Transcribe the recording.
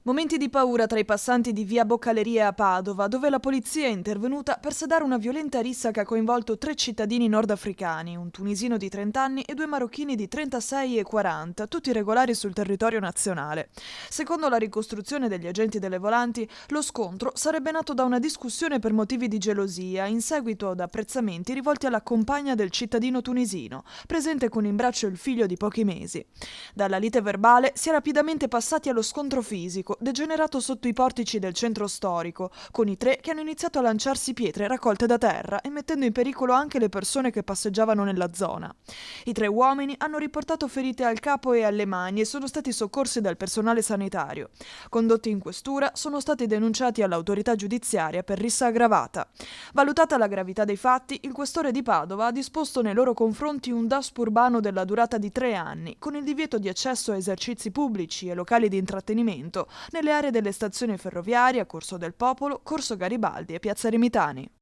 Momenti di paura tra i passanti di via Boccalerie a Padova, dove la polizia è intervenuta per sedare una violenta rissa che ha coinvolto 3 cittadini nordafricani, un tunisino di 30 anni e 2 marocchini di 36 e 40, tutti regolari sul territorio nazionale. Secondo la ricostruzione degli agenti delle volanti, lo scontro sarebbe nato da una discussione per motivi di gelosia, in seguito ad apprezzamenti rivolti alla compagna del cittadino tunisino, presente con in braccio il figlio di pochi mesi. Dalla lite verbale si è rapidamente passati allo scontro fisico, degenerato sotto i portici del centro storico, con i tre che hanno iniziato a lanciarsi pietre raccolte da terra e mettendo in pericolo anche le persone che passeggiavano nella zona. I 3 uomini hanno riportato ferite al capo e alle mani e sono stati soccorsi dal personale sanitario. Condotti in questura, sono stati denunciati all'autorità giudiziaria per rissa aggravata. Valutata la gravità dei fatti, il questore di Padova ha disposto nei loro confronti un DASP urbano della durata di 3 anni, con il divieto di accesso a esercizi pubblici e locali di intrattenimento nelle aree delle stazioni ferroviarie, Corso del Popolo, Corso Garibaldi e Piazza Remitani.